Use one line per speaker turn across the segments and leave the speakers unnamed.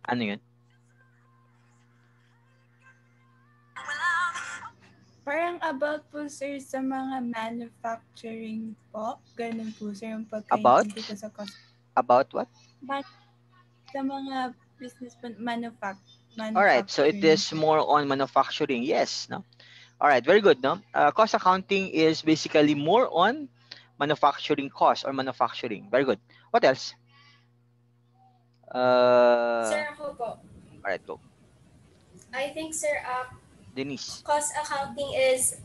Ano yun?
Parang about po sir sa mga manufacturing po. Ganun po sir yung pagkaintindi ko
About?
sa cost.
About what?
Sa mga business
All right, so it
manufacturing
is
po.
more on manufacturing. Yes, no? All right, very good, no? Cost accounting is basically more on manufacturing cost or manufacturing. Very good. What else?
Sir,
All
ako po.
right, go.
I think, sir,
Denise.
cost accounting is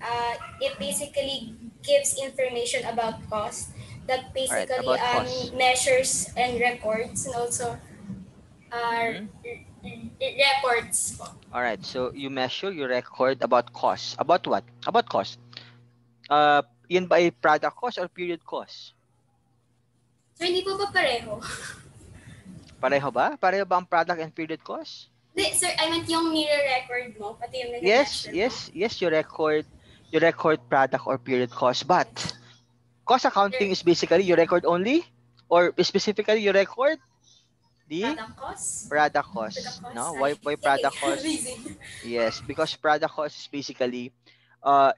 it basically gives information about cost that
All right,
basically
about cost.
measures and records and also
Mm-hmm.
reports po.
All right, so you measure, you record about cost. About what? About cost. Yun ba ay product cost or period cost?
So, hindi po ba pareho?
Pareho ba? Pareho ba ang product and period cost?
Hindi, sir, I meant yung mirror record mo, pati yung
Yes,
nag-measure mo.
yes, yes, you record product or period cost, but cost accounting
Sir,
is basically you record only or specifically you record the
product cost?
product
Product
cost.
cost?
No,
Ay,
why
sige,
product cost?
busy.
Yes, because product cost is basically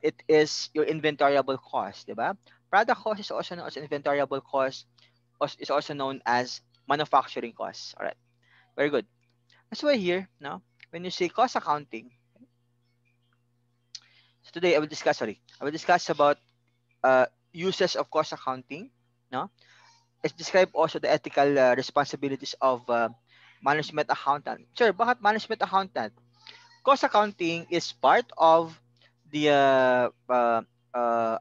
it is your inventoriable cost, di ba? Product cost is also known as inventoriable cost, is also known as manufacturing cost. All right, very good. That's why here, no, when you say cost accounting, so today I will discuss about uses of cost accounting, no? Let's describe also the ethical responsibilities of management accountant. Sir, bakit management accountant? Cost accounting is part of the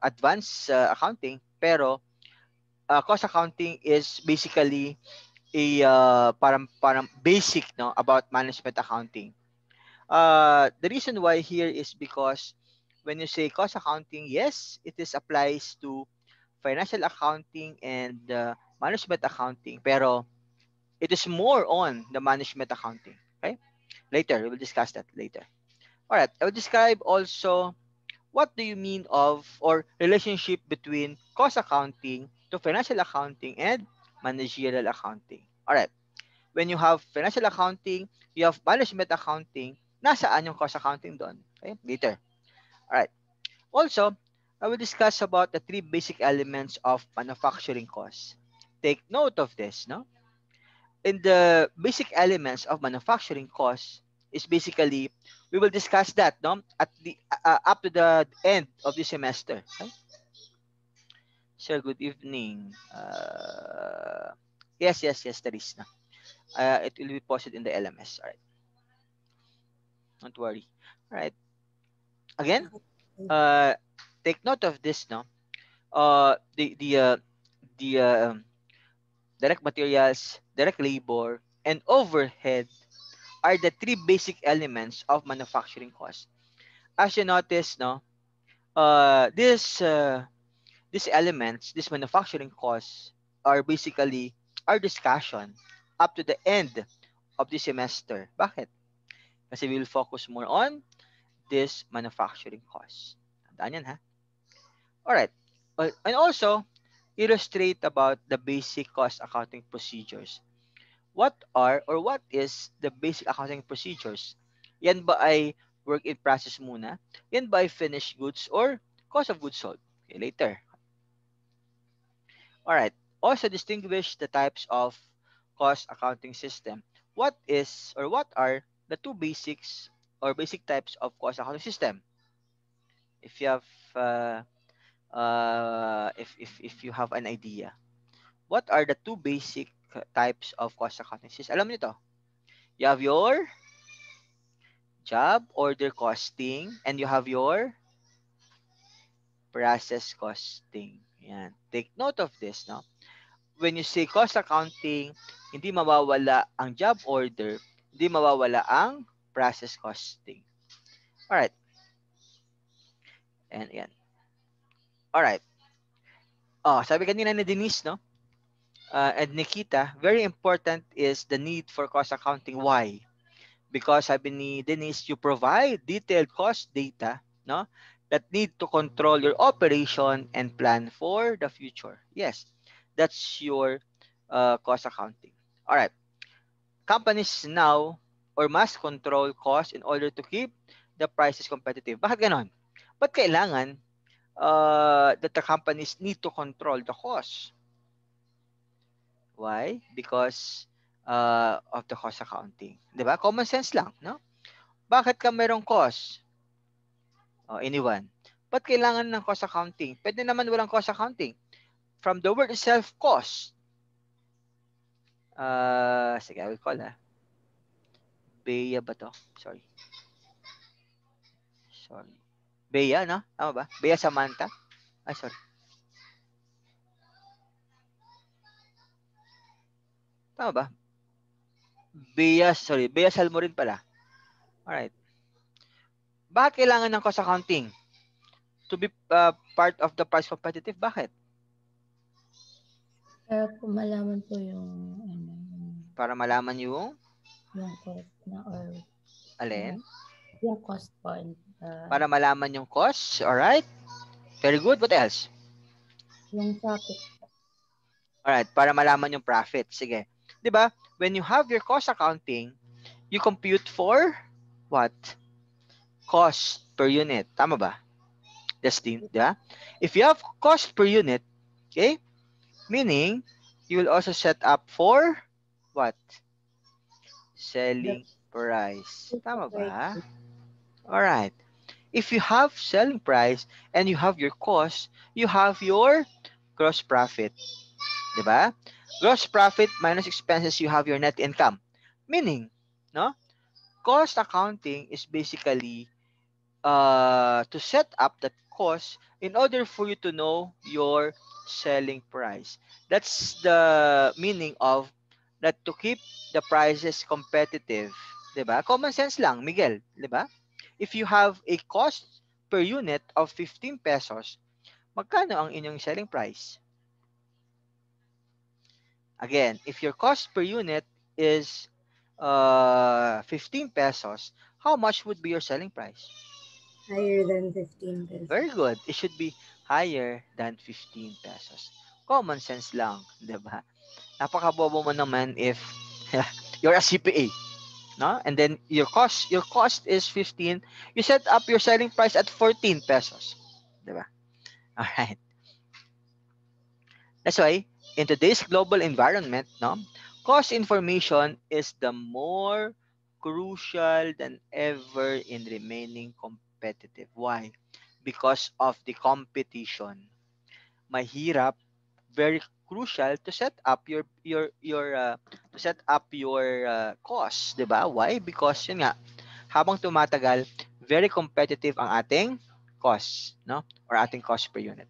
advanced accounting, pero cost accounting is basically a parang basic, no, about management accounting. The reason why here is because when you say cost accounting, yes, it is applies to financial accounting and management accounting, pero it is more on the management accounting. Okay, later we will discuss that later. All right, I will describe also what do you mean of or relationship between cost accounting to financial accounting and managerial accounting. All right, when you have financial accounting, you have management accounting, nasaan yung cost accounting doon? Okay, later. All right. Also, I will discuss about the three basic elements of manufacturing costs. Take note of this, no? In the basic elements of manufacturing costs is basically we will discuss that, no, at the up to the end of the semester. Okay? Sir, good evening. Yes, there is na. It will be posted in the LMS. All right, don't worry. All right. Again, uh, take note of this, no. The direct materials, direct labor, and overhead are the three basic elements of manufacturing cost. As you notice, no, these elements, these manufacturing costs, are basically our discussion up to the end of the semester. Bakit? Kasi we will focus more on this manufacturing costs. Tandaan yan, ha? Alright. And also, illustrate about the basic cost accounting procedures. What are or what is the basic accounting procedures? Yan ba ay work in process muna? Yan ba ay finished goods or cost of goods sold? Okay, later. All right. Also distinguish the types of cost accounting system. What is or what are the two basics or basic types of cost accounting system? If you have if you have an idea, what are the two basic types of cost accounting system? Alam niyo to. You have your job order costing and you have your process costing. Yan. Take note of this, no? When you say cost accounting, hindi mawawala ang job order, hindi mawawala ang process costing. Alright. And yan. Alright. Oh, sabi kanina ni Denise, no? And Nikita, very important is the need for cost accounting. Why? Because sabi ni Denise, you provide detailed cost data, no, that need to control your operation and plan for the future. Yes, That's your cost accounting. All right. Companies now or must control cost in order to keep the prices competitive. Bakit ganon? Ba't kailangan that the companies need to control the cost? Why? Because of the cost accounting. Diba? Common sense lang, no? Bakit ka merong cost? Anyone? Ba't kailangan ng cost accounting? Pwede naman walang cost accounting. From the word itself, cost. Sige, I will call Bea ba to? Sorry. Bea, no? Tama ba? Bea Samantha? Ay, sorry. Tama ba? Bea Salmorin pala. Alright. Bakit kailangan ng cost accounting? To be part of the price competitive? Bakit?
Para po malaman po yung
Para malaman yung
cost na or
alin?
yung cost po.
Para malaman yung cost. Alright. Very good. What else?
Yung profit.
Alright. Para malaman yung profit. Sige. Diba? When you have your cost accounting, you compute for what? Cost per unit. Tama ba? Justin, diba? If you have cost per unit, okay? Meaning, you will also set up for what? Selling price. Tama ba? Alright. If you have selling price and you have your cost, you have your gross profit. Diba? Gross profit minus expenses, you have your net income. Meaning, no? Cost accounting is basically to set up that cost in order for you to know your selling price. That's the meaning of that, to keep the prices competitive. Diba? Common sense lang, Miguel. Diba? If you have a cost per unit of 15 pesos, magkano ang inyong selling price? Again, if your cost per unit is 15 pesos, how much would be your selling price?
Higher than 15 pesos.
Very good. It should be higher than 15 pesos. Common sense lang, di ba? Napakabobo mo naman if you're a CPA, no? And then your cost is 15, you set up your selling price at 14 pesos, di ba? All right. That's why in today's global environment, no, cost information is the more crucial than ever in remaining competitive. Why? Because of the competition. Mahirap, very crucial to set up your cost, 'di ba? Why? Because yun nga, habang tumatagal, very competitive ang ating cost, no? Or ating cost per unit.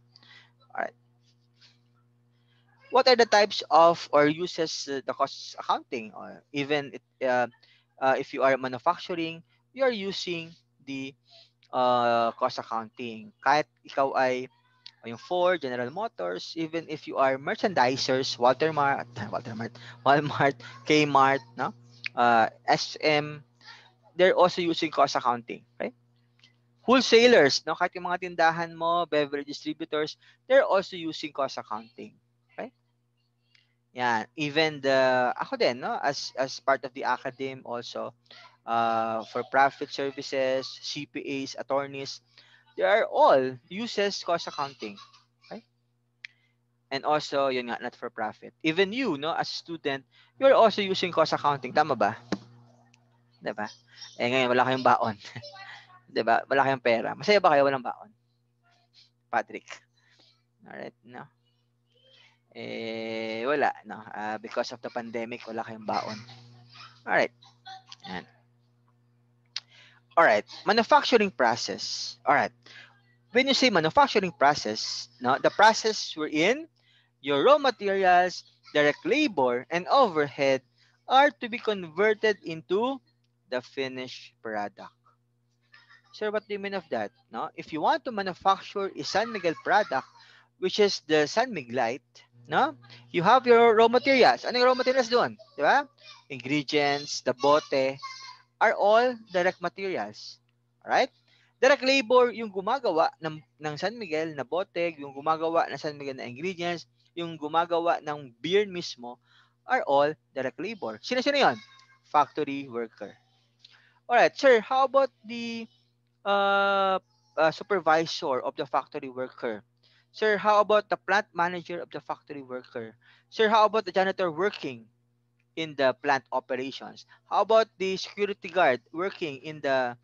All right. What are the types of or uses the cost accounting? Or even if you are manufacturing, you are using the cost accounting. Kahit ikaw ay yung Ford, General Motors, even if you are merchandisers, Walmart, Kmart, no? SM, they're also using cost accounting, okay? Wholesalers, no? Kahit yung mga tindahan mo, beverage distributors, they're also using cost accounting. Okay? Yan. Even ako din, no? As part of the academe also, for profit services, CPAs, attorneys, they are all uses cost accounting. Okay? And also, yun nga, not for profit. Even you, no, as a student, you're also using cost accounting. Tama ba? Diba? Eh ngayon, wala kayong baon. Diba? Wala kayong pera. Masaya ba kayo walang baon? Patrick. Alright, no? Wala, no? Because of the pandemic, wala kayong baon. Alright. Yan. Alright. Manufacturing process. Alright. When you say manufacturing process, no, the process we're in, your raw materials, direct labor, and overhead are to be converted into the finished product. Sir, what do you mean of that? No? If you want to manufacture a San Miguel product, which is the San Miglite, no? You have your raw materials. Ano yung raw materials doon? Di ba? Ingredients, the bote, are all direct materials. Alright? Direct labor, yung gumagawa ng San Miguel na bote, yung gumagawa ng San Miguel na ingredients, yung gumagawa ng beer mismo, are all direct labor. Sino-sino yun? Factory worker. Alright, sir, how about the supervisor of the factory worker? Sir, how about the plant manager of the factory worker? Sir, how about the janitor working in the plant operations? How about the security guard working in the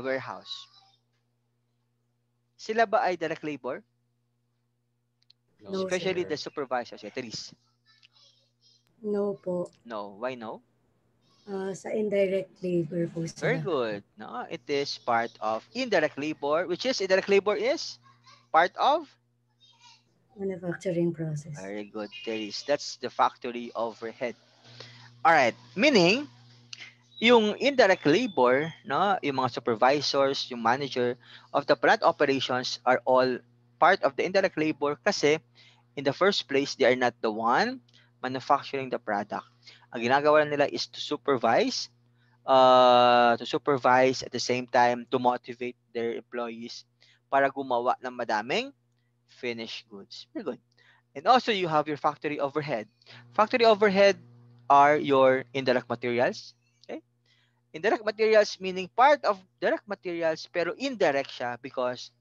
warehouse? Sila ba ay direct labor?
No,
Especially
sir.
the supervisors, Therese.
No po.
No, why no?
Sa indirect labor po
Very
sila.
good. No, it is part of indirect labor, which is indirect labor is part of.
Manufacturing process.
Very good, Therese. That's the factory overhead. All right, meaning yung indirect labor, no, yung mga supervisors, yung manager of the plant operations are all part of the indirect labor kasi in the first place, they are not the one manufacturing the product. Ang ginagawa nila is to supervise at the same time to motivate their employees para gumawa ng madaming finished goods. Very good. And also, you have your factory overhead. Factory overhead are your indirect materials. Okay? Indirect materials meaning part of direct materials pero indirect siya because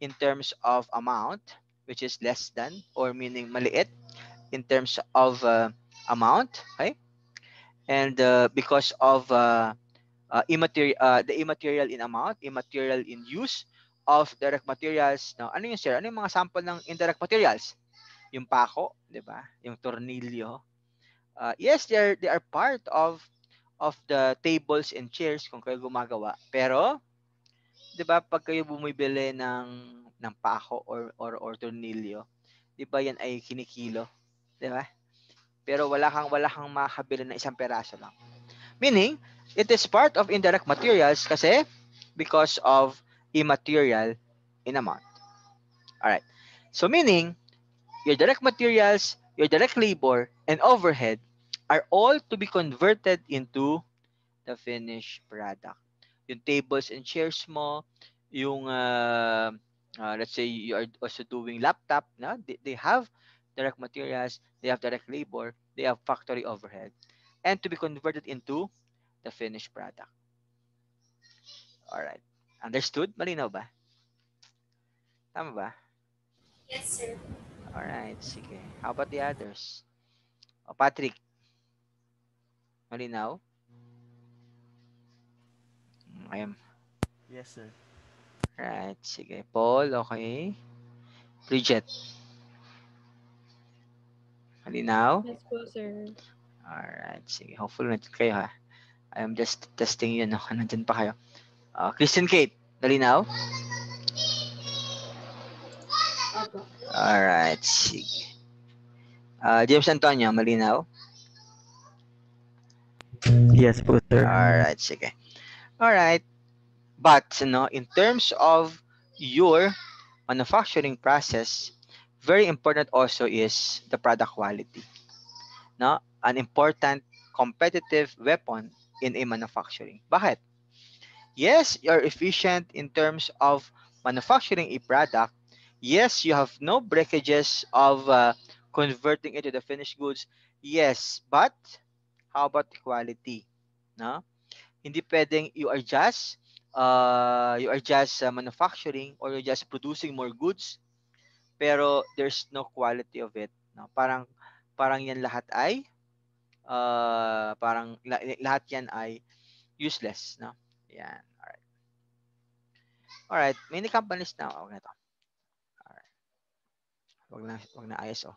in terms of amount, which is less than or meaning maliit in terms of amount, okay? And because of the immaterial in amount, immaterial in use of direct materials. Now, ano yung sir? Ano yung mga sample ng indirect materials? Yung pako, di ba? Yung tornilyo. Yes, they are part of the tables and chairs kung kayo gumagawa. Pero, di ba, pag kayo bumibili ng pako or tornilyo, di ba yan ay kinikilo? Di ba? Pero wala kang makakabili ng isang peraso lang. Meaning, it is part of indirect materials kasi because of immaterial in amount. Alright. So meaning, your direct materials, your direct labor, and overhead are all to be converted into the finished product. Yung tables and chairs mo, yung let's say you are also doing laptop, no? They have direct materials, they have direct labor, they have factory overhead, and to be converted into the finished product. All right. Understood? Malinaw ba? Tama ba?
Yes, sir.
All right. Sige. How about the others? O, Patrick. Malinaw? Ayun.
Yes, sir.
Right. Sige. Paul, okay. Bridget. Malinaw?
Yes po, sir.
Alright. Sige. Hopefully nandun kayo ha. I am just testing yun. No? Nandun pa kayo. Christian Kate. Malinaw?
Opo.
Alright. Sige. James Antonio. Malinaw?
Yes po, sir.
Alright. Sige. Alright. But, in terms of your manufacturing process, very important also is the product quality. No? An important competitive weapon in a manufacturing. Bakit? Yes, you're efficient in terms of manufacturing a product. Yes, you have no breakages of converting it to the finished goods. Yes, but how about the quality? No? Hindi pwedeng you are just manufacturing or you're just producing more goods pero there's no quality of it, no? Parang yan lahat ay lahat yan ay useless, no? Yan. Alright, many companies now. Okay na to. Alright. Wag na ISO.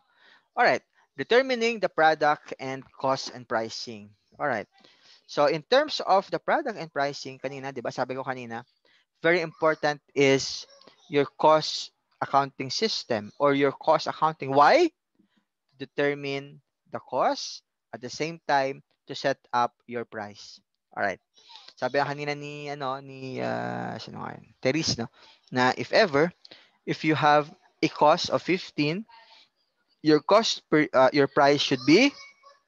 Alright, determining the product and cost and pricing. Alright. So in terms of the product and pricing, kanina, 'di ba? Sabi ko kanina, very important is your cost accounting system or your cost accounting. Why? To determine the cost at the same time to set up your price. All right. Sabi kanina sino nga yun? Therese, no? Na if you have a cost of 15, your price should be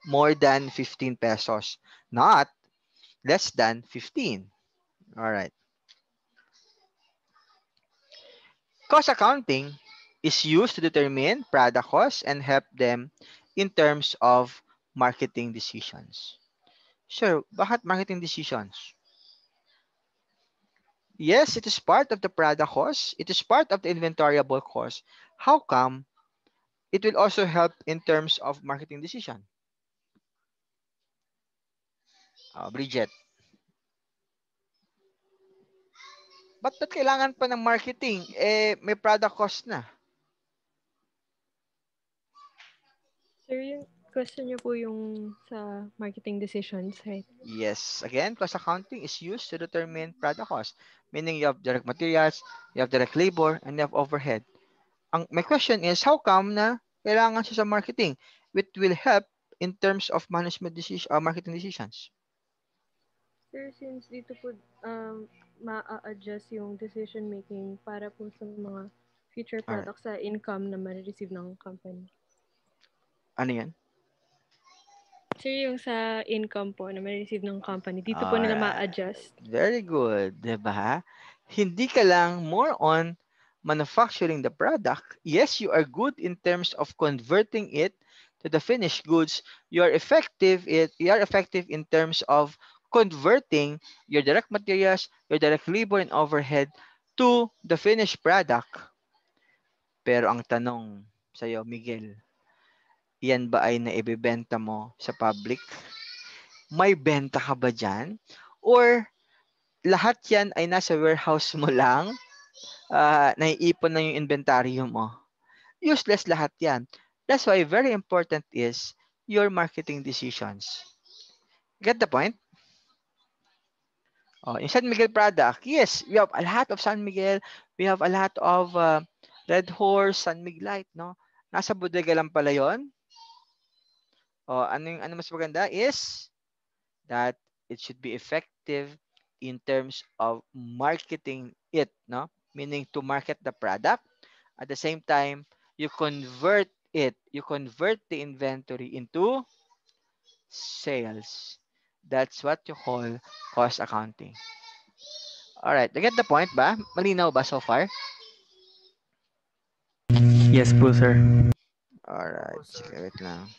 more than 15 pesos, not less than 15. All right. Cost accounting is used to determine product costs and help them in terms of marketing decisions. Sure, bakit marketing decisions? Yes, it is part of the product cost. It is part of the inventoriable cost. How come it will also help in terms of marketing decision? Bridget, ba't kailangan pa ng marketing? May product cost na.
Sir, yung question niyo po yung sa marketing decisions, right?
Yes. Again, cost accounting is used to determine product cost. Meaning you have direct materials, you have direct labor, and you have overhead. My question is, how come na kailangan siya sa marketing? Which will help in terms of management decision, marketing decisions.
Sir, since dito po ma-adjust yung decision making para po sa mga future
Alright.
products sa income na ma-receive ng company.
Ano yan?
Sir, yung sa income po na ma-receive ng company, dito po nila ma-adjust.
Very good, diba? Hindi ka lang more on manufacturing the product. Yes, you are good in terms of converting it to the finished goods. You are effective in terms of converting your direct materials, your direct labor and overhead to the finished product. Pero ang tanong sa'yo, Miguel, yan ba ay naibibenta mo sa public? May benta ka ba dyan? Or lahat yan ay nasa warehouse mo lang, naiipon na yung inventaryo mo? Useless lahat yan. That's why very important is your marketing decisions. Get the point? Yung San Miguel product, yes, we have a lot of San Miguel. We have a lot of Red Horse, San Miglite, no? Nasa bodega lang pala yun. Ano mas maganda is that it should be effective in terms of marketing it, no? Meaning to market the product. At the same time, you convert the inventory into sales. That's what you call cost accounting. Alright, I get the point ba? Malinaw ba so far?
Yes po, sir.
Alright, sige, wait lang.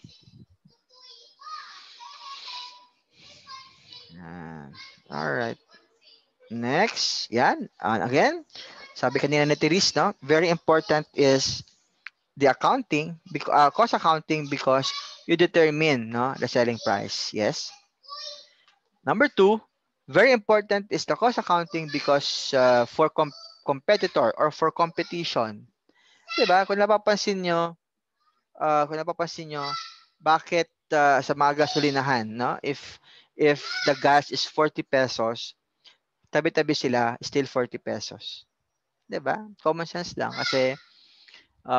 Alright. Next, yan. Again, sabi kanina ni Therese, no? Very important is the accounting, cost accounting because you determine, no, the selling price. Yes. Number 2, very important is the cost accounting because for competitor or for competition. Diba? Kung napapansin nyo, bakit sa mga gasolinahan, no? If the gas is 40 pesos, tabi-tabi sila, still 40 pesos. 'Di ba? Common sense lang kasi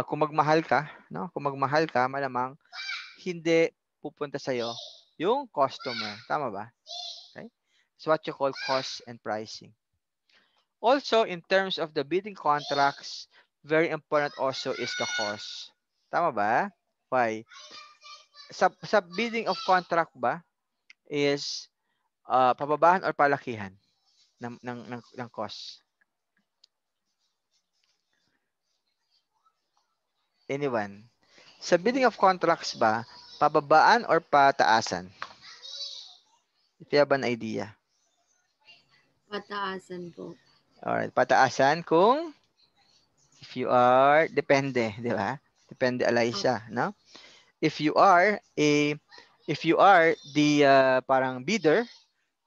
kung magmahal ka, no? Kung magmahal ka, malamang hindi pupunta sa iyo yung customer. Tama ba? Okay? It's what you call cost and pricing. Also, in terms of the bidding contracts, very important also is the cost. Tama ba? Why? Sa bidding of contract ba is pababahan or palakihan ng cost? Anyone? Sa bidding of contracts ba, pababaan or pataasan? If you have an idea.
Pataasan po.
Alright, pataasan kung if you are, depende, di ba? Depende, Eliza, no? If you are the parang bidder,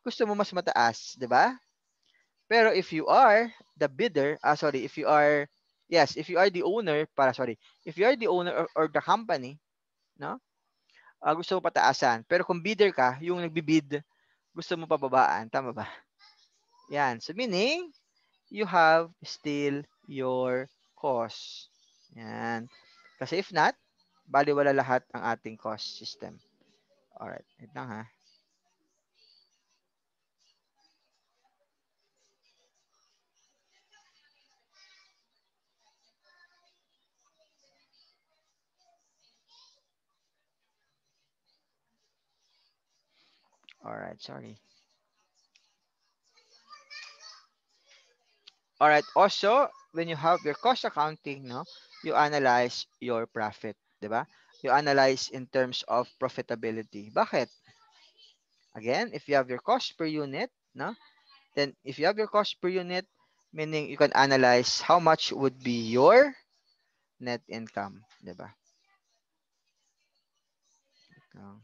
gusto mo mas mataas, di ba? Pero if you are the bidder, if you are the owner, if you are the owner or the company, no? Gusto mo pataasan. Pero kung bidder ka, yung nagbibid, gusto mo pababaan. Tama ba? Yan. So meaning, you have still your cost. Yan. Kasi if not, baliwala lahat ang ating cost system. Alright. Wait lang ha. Alright, sorry. Alright, also, when you have your cost accounting, no, you analyze your profit, 'di ba? You analyze in terms of profitability. Bakit? Again, if you have your cost per unit, no, then if you have your cost per unit, meaning you can analyze how much would be your net income, 'di ba? Oh.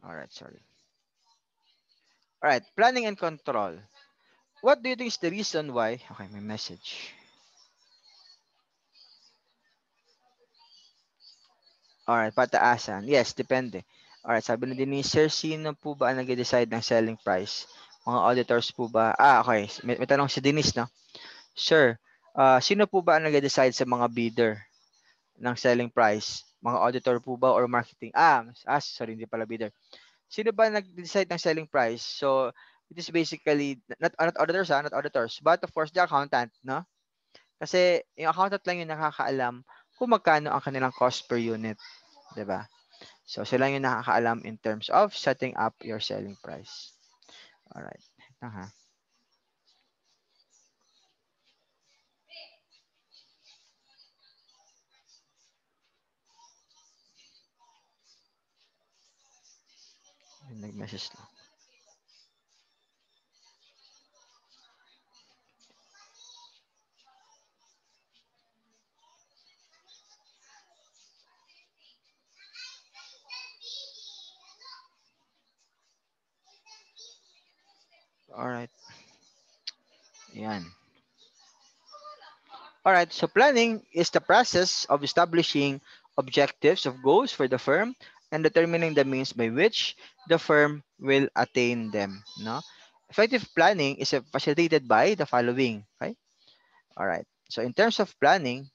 All right, sorry. All right, planning and control. What do you think is the reason why? Okay, my message. All right, pataasan. Yes, depende. All right, sabi ni Denise, sir, sino po ba ang nag-decide ng selling price? Mga auditors po ba? Okay. May tanong si Denise, no? Sir, sino po ba ang nag-decide sa mga bidder ng selling price? Mga auditor po ba or marketing? Sorry, hindi pala bidder. Sino ba nag-decide ng selling price? So, it is basically, not auditors, not auditors, but of course, the accountant, no? Kasi yung accountant lang yung nakakaalam kung magkano ang kanilang cost per unit. 'Di ba? So, sila yung nakakaalam in terms of setting up your selling price. Alright. Ito ha. Nag-message lang. Alright. Yan. Alright, so planning is the process of establishing objectives of goals for the firm and determining the means by which the firm will attain them. No? Effective planning is facilitated by the following. Okay? Alright. So in terms of planning,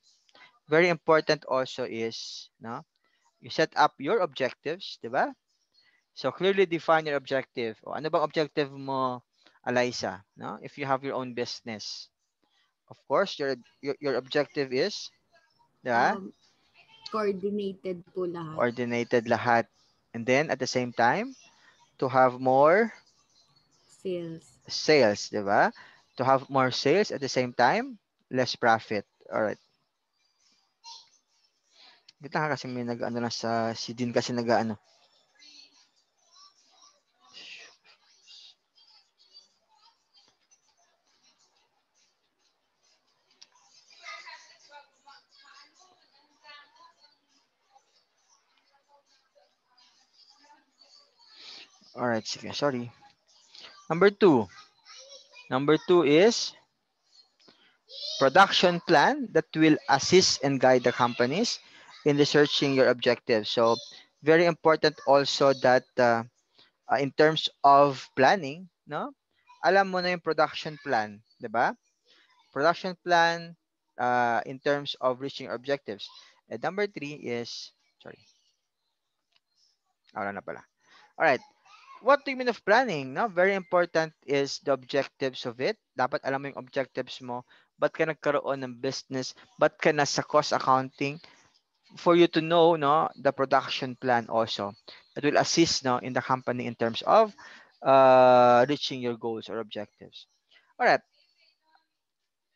very important also is, no, you set up your objectives, di ba? So clearly define your objective. O ano bang objective mo, Eliza, no? If you have your own business. Of course, your objective is, di ba?
Coordinated po lahat.
Coordinated lahat. And then at the same time, to have more sales, di ba? To have more sales at the same time, less profit. All right. Dito nga kasi may nag-ano lang sa si Dean kasi nag-ano. Alright, sige, sorry. Number two is production plan that will assist and guide the companies in researching your objectives. So, very important also that in terms of planning, no? Alam mo na yung production plan, 'di ba? Production plan in terms of reaching objectives. And number three is, sorry. Wala na pala. All right. What do you mean of planning? No, very important is the objectives of it. Dapat alam mo yung objectives mo. Ba't ka nagkaroon ng business? Ba't ka nasa cost accounting? For you to know, no, the production plan also. That will assist, no, in the company in terms of reaching your goals or objectives. All right.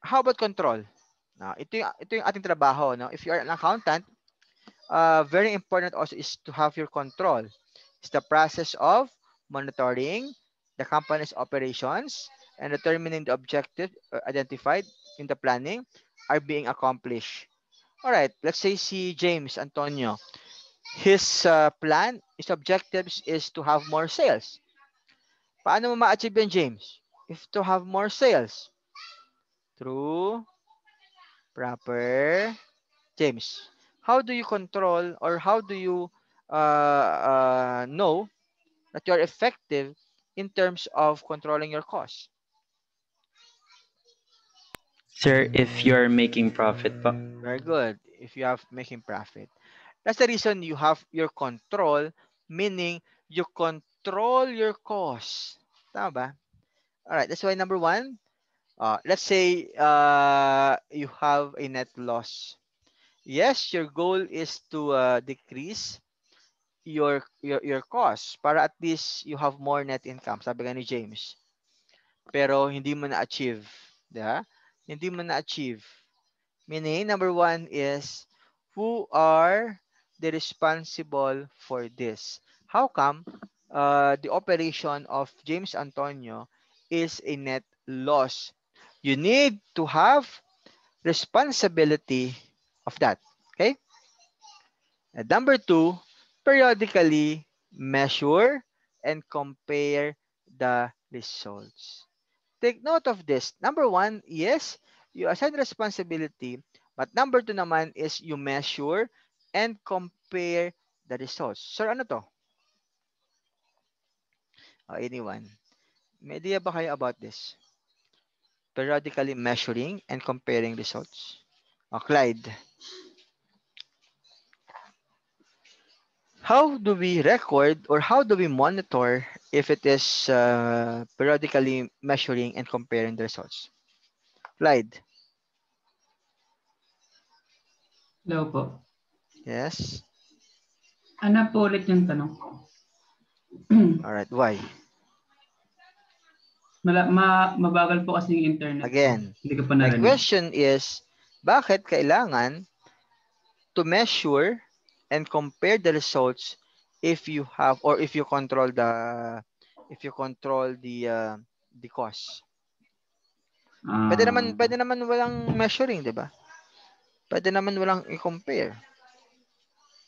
How about control? Ito yung ating trabaho, no? If you are an accountant, very important also is to have your control. It's the process of monitoring the company's operations and determining the objective identified in the planning are being accomplished. All right, let's say si James Antonio, his plan, his objectives is to have more sales. Paano mo ma-achieve yan, James? If to have more sales through proper James, how do you control or how do you know that you're effective in terms of controlling your costs?
Sir, if you're making profit po.
Very good. If you have making profit. That's the reason you have your control, meaning you control your costs. Tama ba? All right, that's why number one, let's say you have a net loss. Yes, your goal is to decrease your costs para at least you have more net income, sabi nga ni James. Pero hindi mo na-achieve, di ba? Hindi mo na-achieve. Meaning, number one is, who are the responsible for this? How come the operation of James Antonio is a net loss? You need to have responsibility of that. Okay? And number two, periodically measure and compare the results. Take note of this. Number one, yes, you assign responsibility. But number two naman is you measure and compare the results. Sir, ano to? Anyone? May idea ba kayo about this? Periodically measuring and comparing results. Clyde. How do we record or how do we monitor if it is periodically measuring and comparing the results? Clyde.
Hello po.
Yes.
Ano po ulit yung tanong?
Alright, why?
Mabagal po kasi yung internet.
Again,
Hindi ko pa
my
narinig.
question is, bakit kailangan to measure and compare the results if you have or if you control the cost? Pwede naman walang measuring, 'di ba? Pwede naman walang i-compare.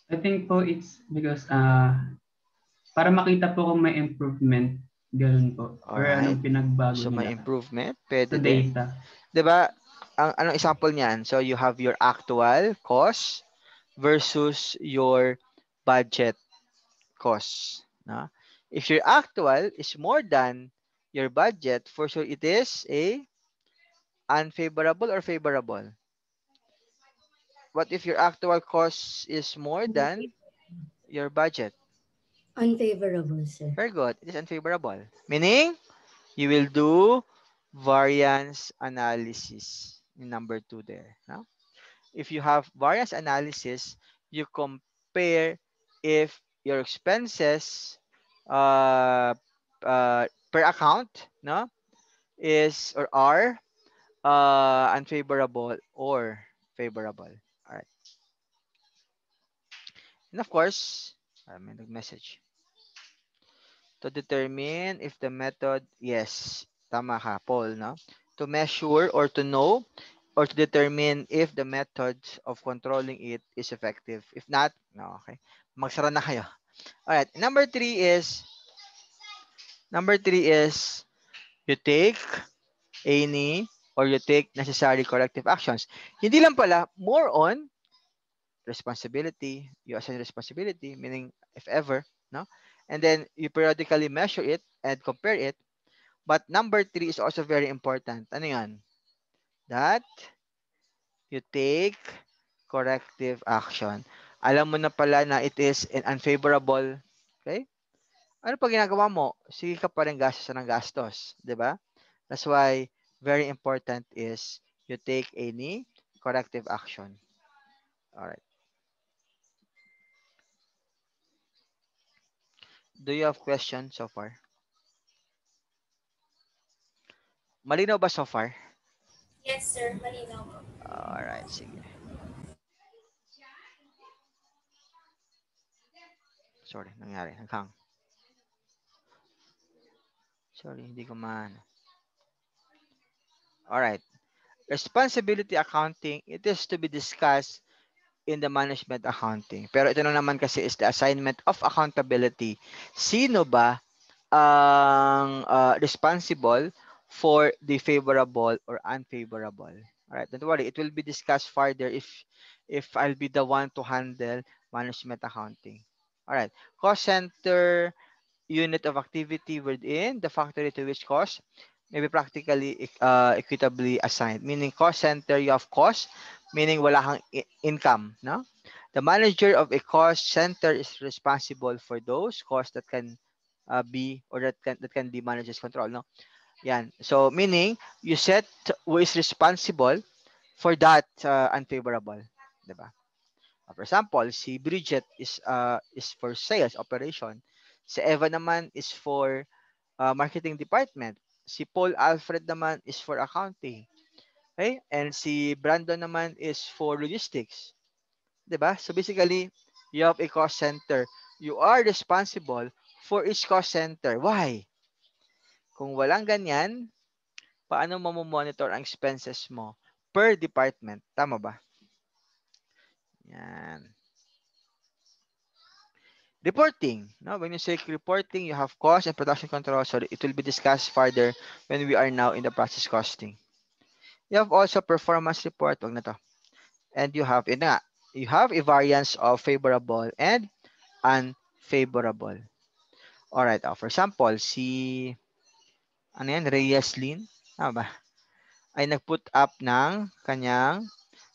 I think po it's because para makita po kung may improvement, ganoon po. Or anong pinagbago
So
nila.
may improvement, pwede
Sa
din.
data.
'Di ba? Anong example niyan? So you have your actual cost versus your budget cost. No? If your actual is more than your budget, for sure it is a unfavorable or favorable. What if your actual cost is more than your budget?
Unfavorable, sir.
Very good. It is unfavorable. Meaning, you will do variance analysis in number 2 there. No? If you have variance analysis, you compare if your expenses per account, no, is or are unfavorable or favorable. All right. And of course, may nag-message. To determine if the method, yes, tama ka, Paul, no? To measure or to know or to determine if the method of controlling it is effective. If not, no, okay. Magsara na kayo. All right. Number three is you take any or you take necessary corrective actions. Hindi lang pala, more on responsibility. You assign responsibility, meaning if ever, no? And then you periodically measure it and compare it. But number three is also very important. Ano yan? That you take corrective action. Alam mo na pala na it is an unfavorable. Okay? Ano pa ginagawa mo? Sige ka pa rin gastos ng gastos. Diba? That's why very important is you take any corrective action. Alright. Do you have questions so far? Malinaw ba so far?
Yes, sir. Malinaw po.
Alright, sige. Sorry, nangyari. Naghang. Sorry, hindi ko maano. Alright. Responsibility accounting, it is to be discussed in the management accounting. Pero ito na naman kasi is the assignment of accountability. Sino ba ang responsible for the favorable or unfavorable? Alright, don't worry. It will be discussed further if I'll be the one to handle management accounting. Alright, cost center, unit of activity within the factory to which cost may be practically equitably assigned. Meaning cost center, you have cost, meaning wala kang income. No? The manager of a cost center is responsible for those costs that can be or that can be manager's control. No? Yan. So meaning you set who is responsible for that unfavorable. Diba? For example, si Bridget is for sales operation. Si Eva naman is for marketing department. Si Paul Alfred naman is for accounting. Okay? And si Brandon naman is for logistics. 'Di ba? So basically, you have a cost center. You are responsible for each cost center. Why? Kung walang ganyan, paano mo monitor ang expenses mo per department? Tama ba? Yan. Reporting. No? When you say reporting, you have cost and production control. So it will be discussed further when we are now in the process costing. You have also performance report. Wag na to. And you have, you have a variance of favorable and unfavorable. Alright. For example, si Reyes Lin, tama ba? Ay nag-put up ng kanyang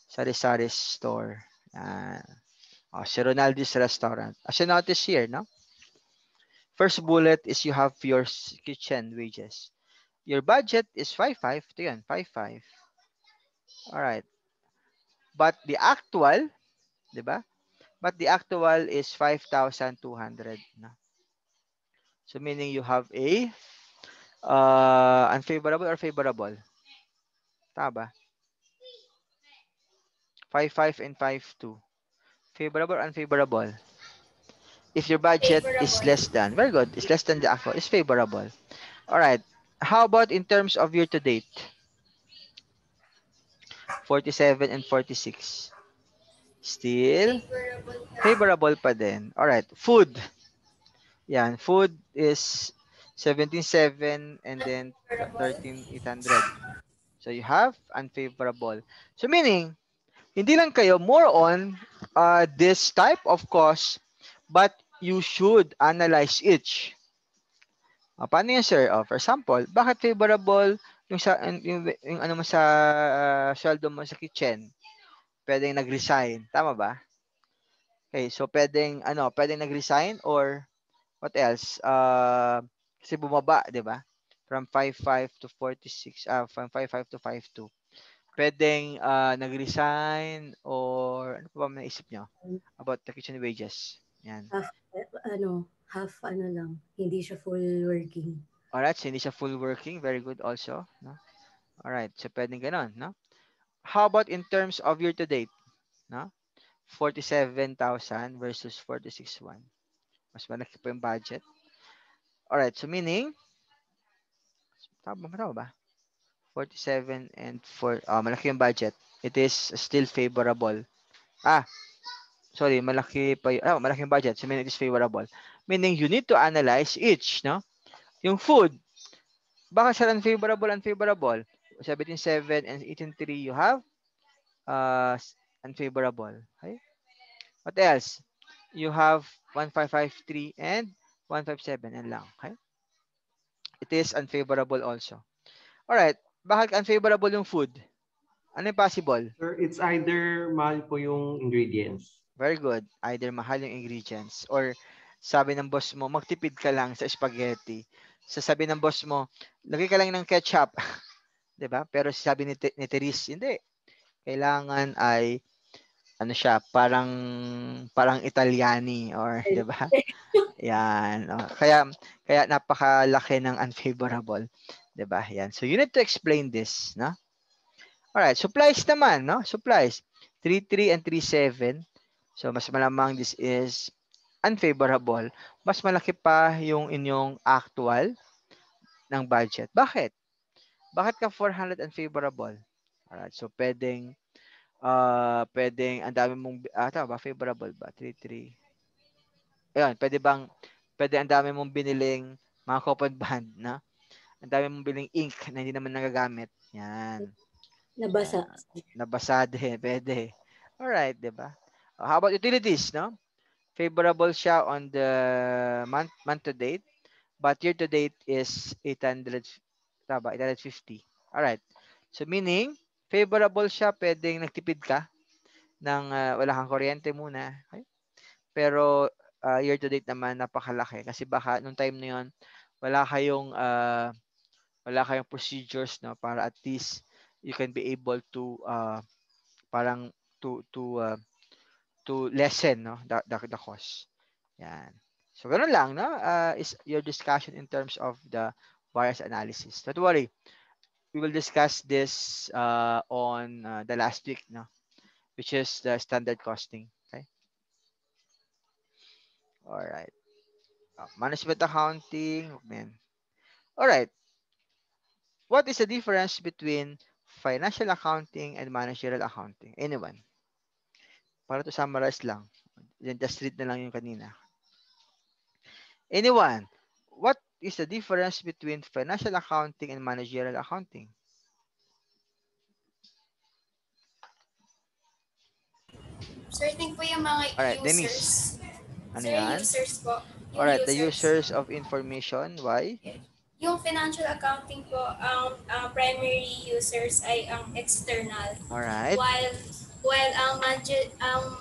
sari-sari store. Yan. Si Ronaldo's Restaurant. As you notice here, no? First bullet is you have your kitchen wages. Your budget is 5,500. Ito yun, 5,500. Alright. But the actual, di ba? But the actual is 5,200. No? So meaning you have a unfavorable or favorable? Tama ba? 5,500 and 5,200. Favorable or unfavorable? If your budget is
Favorable.
less than, very good, it's less than the actual, it's favorable. All right. How about in terms of year to date? 47 and 46. Still
Favorable.
favorable pa din. All right. Food. Yan. Food is 17,700 and then
Unfavorable.
13,800. So you have unfavorable. So meaning, hindi lang kayo more on this type of cost, but you should analyze each. Paano yan, sir? For example, bakit favorable yung ano mo sa sweldo mo sa kitchen? Pwedeng nag-resign. Tama ba? Okay, so pwedeng nag-resign or what else? Kasi bumaba, 'di ba? From 5,500 to 46, from 5,500 to 5,200. Pwedeng nag-resign or ano pa ba naisip nyo about the kitchen wages? Yan.
Half lang. Hindi siya full working.
Alright, so hindi siya full working. Very good also. No? Alright, so pwedeng ganon. No? How about in terms of year to date? No? 47,000 versus 46,100. Mas malaki pa yung budget. Alright, so meaning, tama ba? 47 and 4, malaki yung budget. It is still favorable. Sorry, malaki yung budget. So meaning it is favorable. Meaning you need to analyze each, no? Yung food, baka sa unfavorable, 17,700 and 18,300 you have unfavorable. Okay? What else? You have 1,553 and 1,557 and lang. Okay? It is unfavorable also. Alright, bakit unfavorable yung food? Ano yung possible?
Sir, it's either mahal po yung ingredients.
Very good. Either mahal yung ingredients or sabi ng boss mo, magtipid ka lang sa spaghetti. Sabi ng boss mo, lagay ka lang ng ketchup. 'Di ba? Pero sabi ni Therese, hindi. Kailangan ay ano siya, parang Italiani or 'di ba? Yan. Kaya napakalaki ng unfavorable, 'di ba? Yan. So you need to explain this, no? All right, supplies naman, no? Supplies 3,300 and 3,700. So mas malamang this is unfavorable. Mas malaki pa yung inyong actual ng budget. Bakit? Bakit ka 400 unfavorable? Alright, so pwedeng ang dami mong tama ba? Favorable ba? 3,300. Ayun, pwede ang dami mong biniling mga coupon band, na? Ang dami mong biling ink na hindi naman nagagamit. Yan.
Nabasa.
Nabasa din, pwede. Alright, di ba? How about utilities, no? Favorable siya on the month to date, but year to date is 800, tama, 850. Alright. So meaning, favorable siya, pwedeng nagtipid ka ng wala kang kuryente muna. Okay? Pero year to date naman napakalaki kasi baka nung time na 'yon wala kayong procedures, no, para at least you can be able to parang to lessen, no, the cost. Yan. So ganun lang, no? Is your discussion in terms of the variance analysis. Don't worry. We will discuss this on the last week, no, which is the standard costing. Okay. All right. Management accounting, man. All right. What is the difference between financial accounting and managerial accounting? Anyone? Para to summarize lang. Then just read na lang yung kanina. Anyone? What is the difference between financial accounting and managerial accounting?
Sir, I think po yung mga
Alright, Denise.
users.
Ano
Sir,
yan?
users po. Yung
Alright, the
users.
users of information. Why?
Yung financial accounting po, ang primary users ay ang external.
Alright.
While ang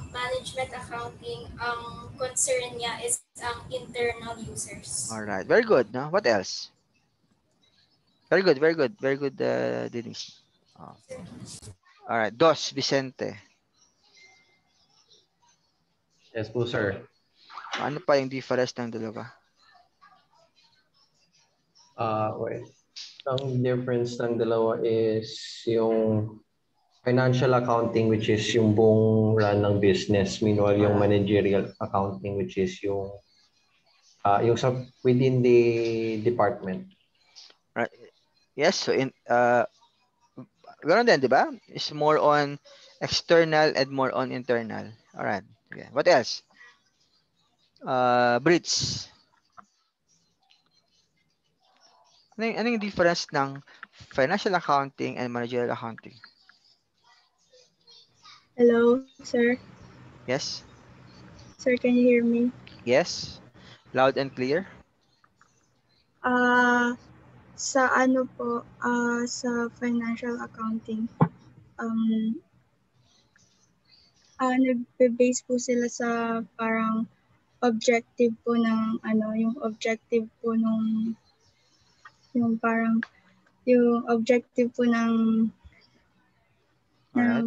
management accounting, ang concern niya is ang internal users.
Alright, very good. No? What else? Very good, very good. Very good, Denise. Oh. Alright, Dos, Vicente.
Yes po, sir.
Ano pa yung difference ng dalawa?
Well, ang difference ng dalawa is yung financial accounting, which is yung buong run ng business. Meanwhile, yung managerial accounting, which is yung sa within the department.
Right. Yes, so ganoon din, di ba? It's more on external and more on internal. All right. Okay. What else? Brits. Ano yung difference ng financial accounting and managerial accounting?
Hello, sir.
Yes?
Sir, can you hear me?
Yes? Loud and clear?
Sa ano po, sa financial accounting, nagbe-base po sila sa parang objective po ng yung objective po yung parang yung objective po ng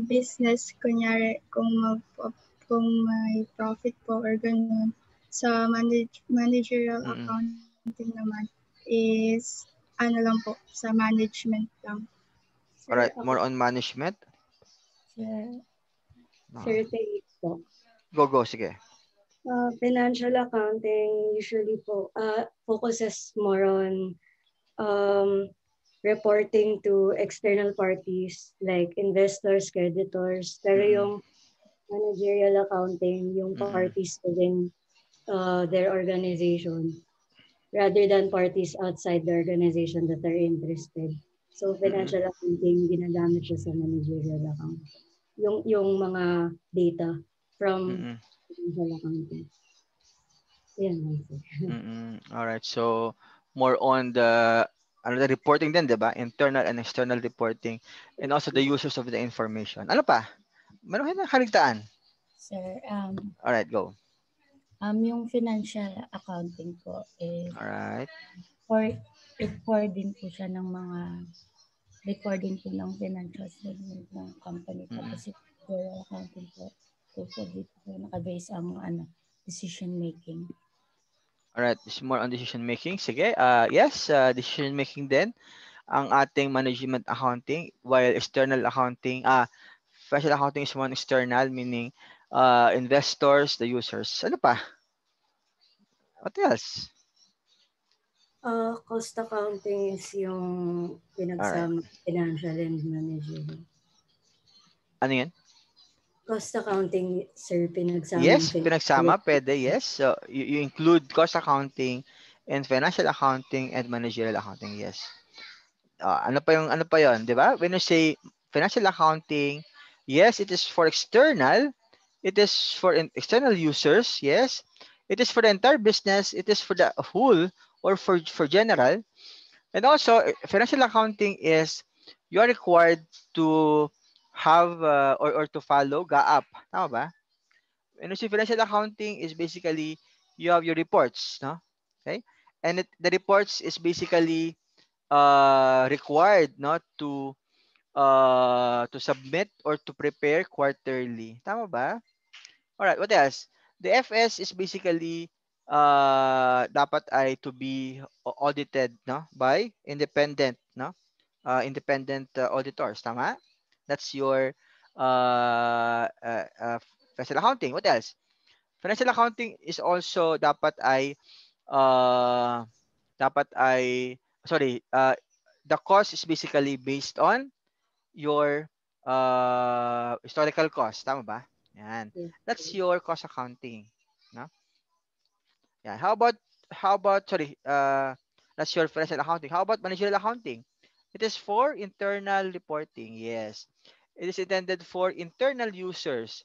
business, kunyari kung may profit po or ganun. Sa managerial accounting naman is lang po, sa management lang.
Alright, more on management?
Sir, po.
Go, sige.
Financial accounting usually po focuses more on reporting to external parties like investors, creditors. Pero yung managerial accounting, yung parties within their organization rather than parties outside the organization that are interested. So financial accounting, ginagamit siya sa managerial accounting. Yung mga data from financial accounting. Yan.
Alright, so more on the reporting din, diba? Internal and external reporting and also the users of the information. Ano pa? Meron kayo na kaligtaan?
Sir,
alright, go.
Yung financial accounting po is
alright.
Record din po siya ng mga recording po ng financial statement ng company. Tapos yung accounting po dito po nakabase ang decision making.
Alright, it's more on decision making. Sige, yes, decision making din ang ating management accounting, while external accounting, financial accounting is one external, meaning investors, the users. Ano pa? What else?
Cost accounting is yung pinagsama financial and managerial.
Ano yan?
Cost accounting, sir, pinagsama.
Yes, pinagsama, pwede, yes. So, you include cost accounting and financial accounting and managerial accounting, yes. Ano pa yon, di ba? When you say financial accounting, yes, it is for external. It is for external users, yes. It is for the entire business. It is for the whole or for general. And also, financial accounting is you are required to have or to follow GAAP. Tama ba? And you see, financial accounting is basically you have your reports, no? Okay? And the reports is basically required not to submit or to prepare quarterly. Tama ba? All right, what else? The FS is basically dapat ay to be audited, no, by independent, no? Independent auditors, tama? That's your uh, uh, uh, financial accounting. What else? Financial accounting is also uh, dapat ay sorry, the cost is basically based on your historical cost, tama ba? Yan.
Yes.
That's your cost accounting, no? Yeah. How about sorry, that's your financial accounting. How about managerial accounting? It is for internal reporting. Yes. It is intended for internal users.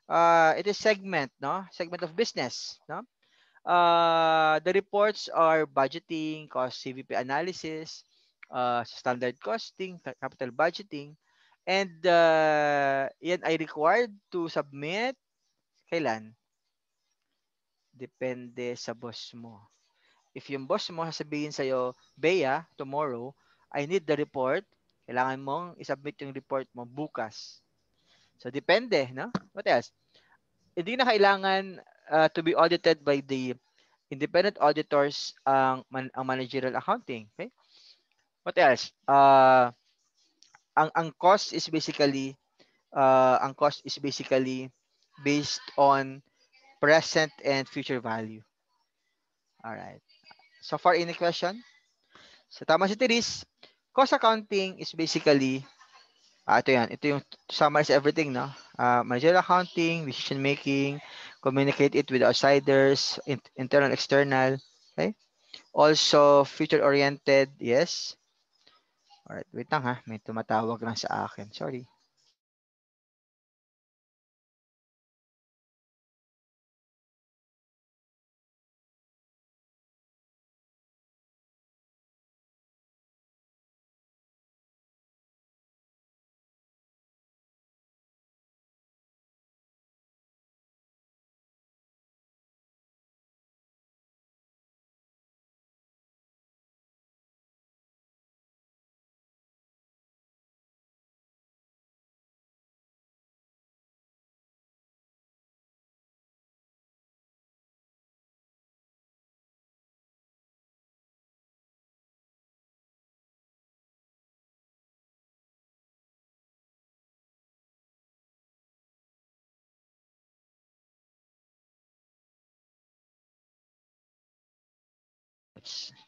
It is segment, no? Segment of business, no? The reports are budgeting, cost CVP analysis, standard costing, capital budgeting, and yan ay required to submit kailan? Depende sa boss mo. If yung boss mo sasabihin sa'yo, Bea, tomorrow, I need the report, kailangan mong isubmit yung report mo bukas. So, depende, no? What else? Hindi na kailangan to be audited by the independent auditors ang managerial accounting. Okay? What else? Ang cost is basically based on present and future value. All right. So far, any question? So tama si Therese. Cost accounting is basically ito yan. Ito yung summarize everything, no? Managerial accounting, decision making, communicate it with outsiders, internal, external. Okay? Also, future-oriented. Yes. Alright, wait lang ha. May tumatawag lang sa akin. Sorry.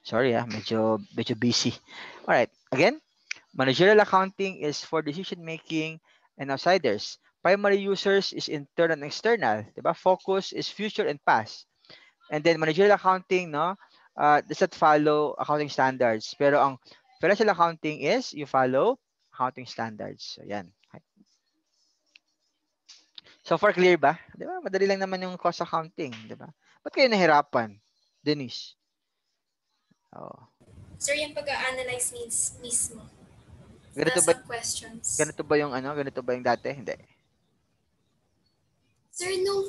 Sorry medyo busy. Alright, again, managerial accounting is for decision making and outsiders. Primary users is internal and external, 'di ba? Focus is future and past. And then managerial accounting, no, does not follow accounting standards. Pero ang financial accounting is you follow accounting standards. So yan. So far clear ba? 'Di ba? Madali lang naman yung cost accounting, 'di ba? Ba't kayo nahirapan, Denise? Oh.
Sir, yung pag-analyze needs mismo.
Ganito
Nasa
ba?
questions.
Ganito ba yung ano? Ganito ba yung dati? Hindi.
Sir, nung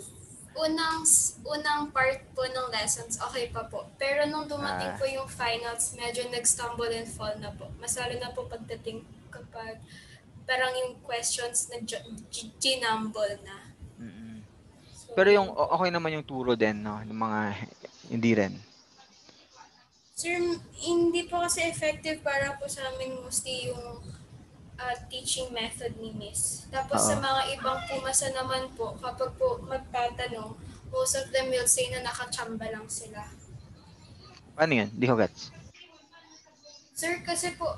unang part po ng lessons, okay pa po. Pero nung dumating po yung finals, medyo nag-stumble and fall na po. Mas lalo na po pagdating kapag parang yung questions na ginumble na. So,
pero yung okay naman yung turo din, no? Yung mga hindi rin.
Sir, hindi po kasi effective para po sa amin mostly yung teaching method ni Miss. Tapos sa mga ibang pumasa naman po, kapag po magtatanong, most of them will say na nakachamba lang sila.
Ano yun? Di ko gets.
Sir, kasi po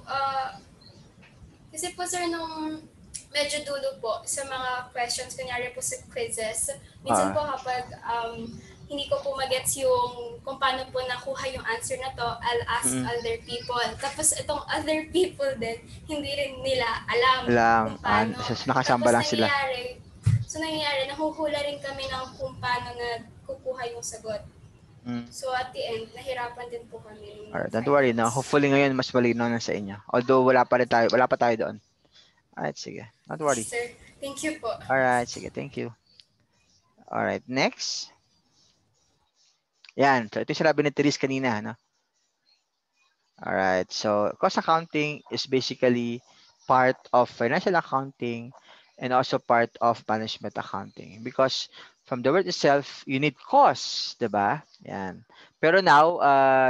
sir, nung medyo dulo po sa mga questions, kunyari po sa quizzes, minsan po kapag hindi ko po magets yung kung paano po nakuha yung answer na to, I'll ask other people. Tapos itong other people din, hindi rin nila alam kung paano.
Nakasamba lang sila.
Nangyayari, nahuhula rin kami ng kung paano na kukuha yung sagot. So at the end, nahirapan din po kami.
Alright, don't worry na. Hopefully ngayon mas malinaw na sa inyo. Although wala pa tayo doon. Alright, sige. Don't worry.
Sir, thank you po.
Alright, sige. Thank you. Alright, next. Yan. So ito yung sinabi ni Therese kanina, no? Alright. So cost accounting is basically part of financial accounting and also part of management accounting. Because From the word itself, you need cost, diba? Yan. Pero now,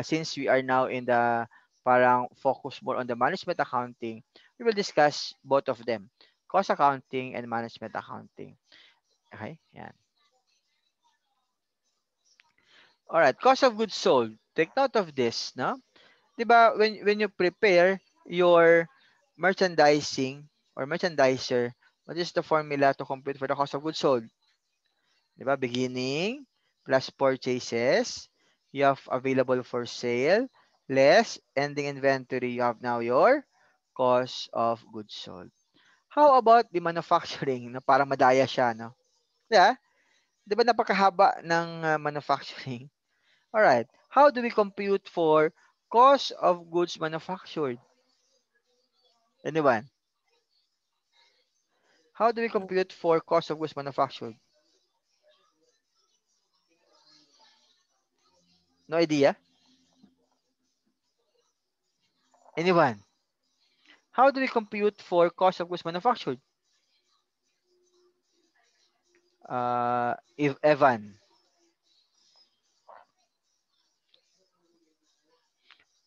since we are now in the parang focus more on the management accounting, we will discuss both of them, cost accounting and management accounting. Okay? Yan. All right, cost of goods sold. Take note of this, no? Diba, when you prepare your merchandising or merchandiser, what is the formula to compute for the cost of goods sold? Diba? Beginning plus purchases, you have available for sale, less ending inventory, you have now your cost of goods sold. How about the manufacturing na para madaya siya, no? Yeah? Diba napakahaba ng manufacturing? Alright. How do we compute for cost of goods manufactured? Anyone? How do we compute for cost of goods manufactured? No idea? Anyone? How do we compute for cost of goods manufactured? If Evan.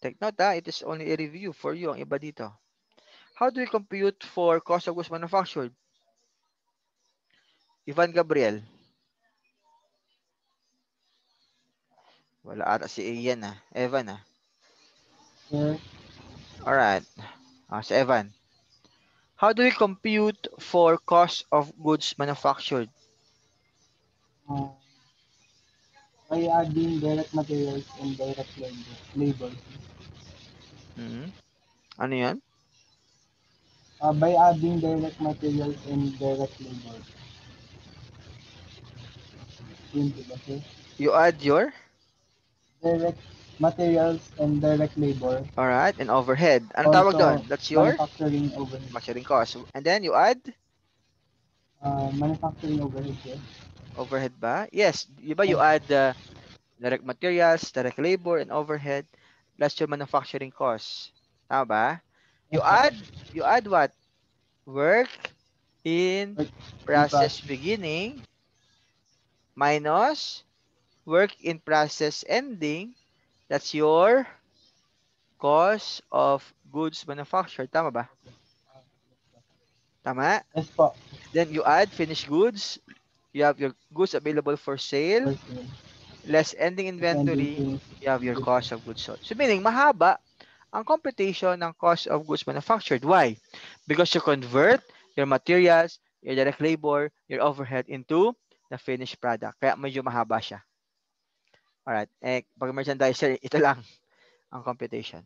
Take note, it is only a review for you, ang iba dito. How do we compute for cost of goods manufactured? Ivan Gabriel. Wala ata si Ian Evan Alright. Si Evan. How do we compute for cost of goods manufactured?
By adding direct materials and direct labor.
Ano yan?
By adding direct materials and direct labor. Yun diba, sir?
You add your?
Direct materials and direct labor.
Alright, and overhead. Ano tawag doon? That's your?
Manufacturing overhead.
Manufacturing cost. And then you add?
Manufacturing overhead, sir.
Overhead ba? Yes. Diba you add direct materials, direct labor, and overhead. Plus your manufacturing cost. Tama ba? You add what? Work in process beginning minus work in process ending. That's your cost of goods manufactured. Tama ba? Tama?
Yes po.
Then you add finished goods. You have your goods available for sale. Less ending inventory. You have your cost of goods sold. So meaning, mahaba ang computation ng cost of goods manufactured. Why? Because you convert your materials, your direct labor, your overhead into the finished product. Kaya medyo mahaba siya. Alright. Pag merchandiser, ito lang ang computation.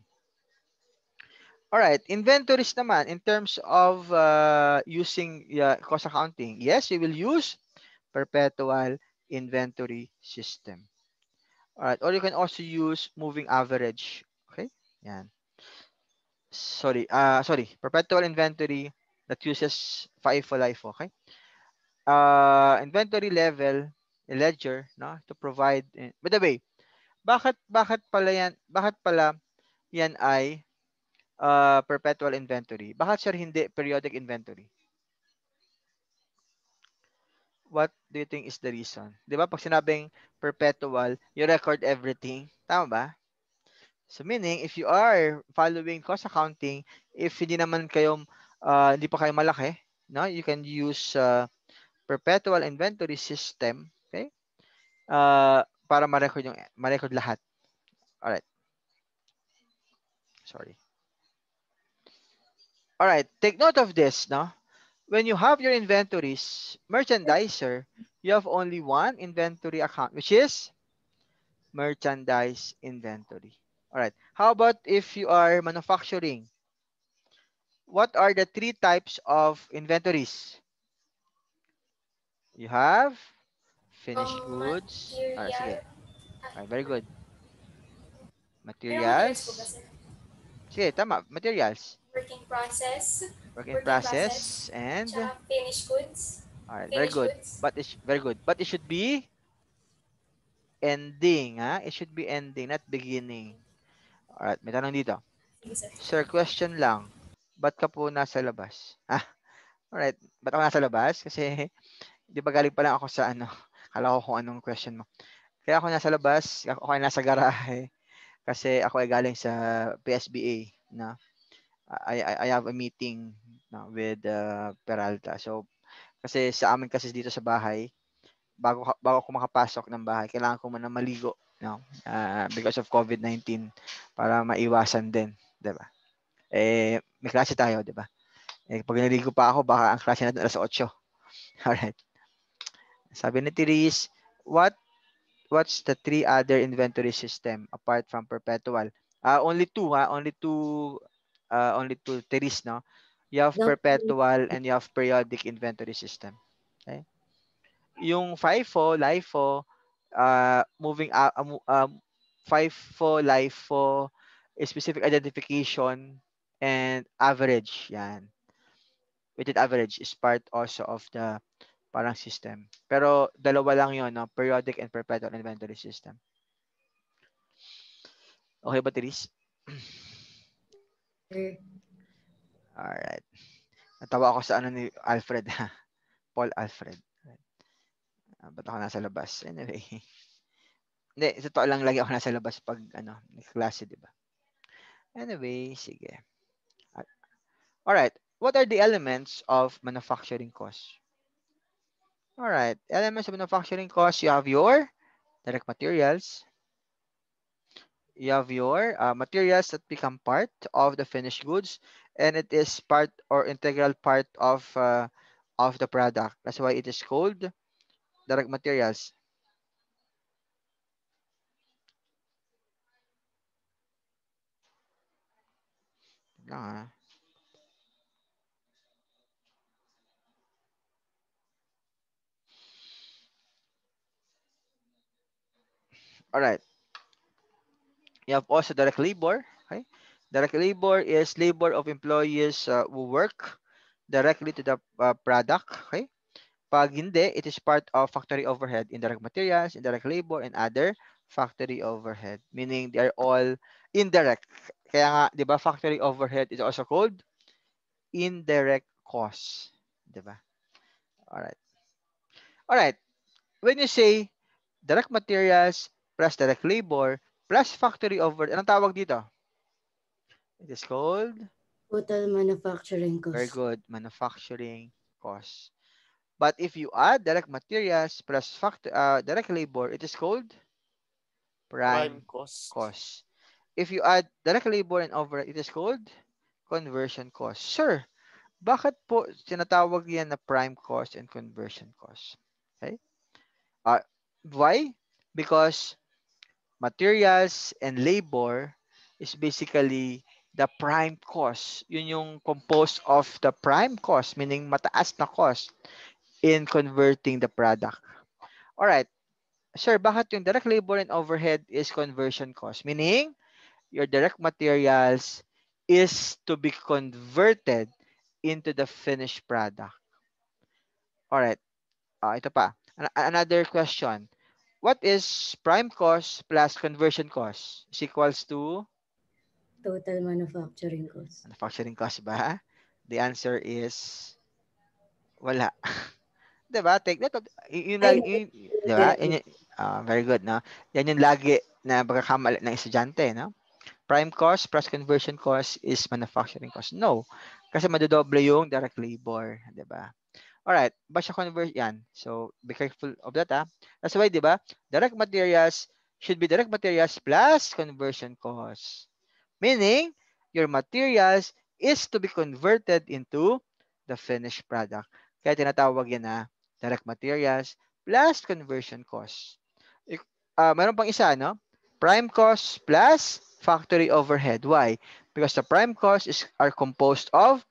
Alright. Inventories naman, in terms of using cost accounting, yes, you will use perpetual inventory system. Alright. Or you can also use moving average. Okay? Yan. Sorry, perpetual inventory that uses FIFO-LIFO, okay? Inventory level, ledger, no, to provide. By the way, bakit pala yan ay perpetual inventory? Bakit sir hindi periodic inventory? What do you think is the reason? 'Di ba pag sinabing perpetual, you record everything, tama ba? So meaning, if you are following cost accounting, if hindi naman kayo, hindi pa kayo malaki, no, you can use perpetual inventory system, okay? Para ma-record lahat. Alright. Sorry. Alright, take note of this, no? When you have your inventories, merchandiser, you have only one inventory account, which is merchandise inventory. Alright. How about if you are manufacturing? What are the three types of inventories? You have finished goods. Alright, sige. Alright, very good. Materials. Sige, tama. Materials.
Work in process.
Work in process. And?
Finished goods.
Alright, very good. Very good. But it should be ending. It should be ending, not beginning. Alright, may tanong dito. Sir, question lang. Ba't ka po nasa labas? Alright, ba't ako nasa labas? Kasi, di ba galing pa lang ako sa Akala ko kung anong question mo. Kaya ako nasa labas, ako ay nasa garahe kasi ako ay galing sa PSBA na I have a meeting with Peralta. So kasi sa amin kasi dito sa bahay, bago ako makapasok ng bahay, kailangan ko muna maligo, because of COVID-19 para maiwasan din, 'di ba? May klase tayo, 'di ba? Pag naligo pa ako, baka ang klase natin alas 8. Alright. Sabi ni Therese, what's the three other inventory system apart from perpetual? Only two, only two, Therese, no? You have perpetual and you have periodic inventory system. Okay? Yung FIFO, LIFO, FIFO, LIFO, specific identification, and average. Yan. Weighted average is part also of the parang system. Pero dalawa lang yon, no? Periodic and perpetual inventory system. Okay ba, Therese? Alright. Natawa ako sa ano ni Alfred. Paul Alfred. Ba't ako nasa labas? Anyway. Hindi, sa totoo lang lagi ako nasa labas pag klase, di ba? Anyway, sige. Alright. What are the elements of manufacturing cost? Alright. Elements of manufacturing cost, you have your direct materials. You have your materials that become part of the finished goods, and it is part or integral part of the product. That's why it is called direct materials. All right. You have also direct labor. Okay. Direct labor is labor of employees who work directly to the product. Okay. Pag hindi, it is part of factory overhead, indirect materials, indirect labor, and other factory overhead. Meaning they are all indirect. Kaya nga, di ba, factory overhead is also called indirect costs. Di ba? Alright. Alright. When you say direct materials plus direct labor plus factory overhead, anong tawag dito? It is called?
Total manufacturing cost.
Very good. Manufacturing cost. But if you add direct materials plus direct labor, it is called prime cost. If you add direct labor and overhead, it is called conversion cost. Sir, bakit po tinatawag yan na prime cost and conversion cost? Okay? Why? Because materials and labor is basically the prime cost. Yun yung composed of the prime cost, meaning mataas na cost in converting the product. All right. Sir, bakit yung direct labor and overhead is conversion cost? Meaning, your direct materials is to be converted into the finished product. All right. Ito pa. Another question. What is prime cost plus conversion cost? Is equals to?
Total manufacturing cost.
Manufacturing cost ba? The answer is wala. Diba? Take that. Diba? Very good, no? Yan yung lagi na pagkakamali ng estudyante, no? Prime cost plus conversion cost is manufacturing cost. No. Kasi madodoble yung direct labor, diba? Alright, ba siya convert yan? So, be careful of that, ha? That's why, diba? Direct materials should be direct materials plus conversion cost. Meaning, your materials is to be converted into the finished product. Kaya tinatawag yan na direct materials plus conversion cost. Meron pang isa, no? Prime cost plus factory overhead. Why? Because the prime costs are composed of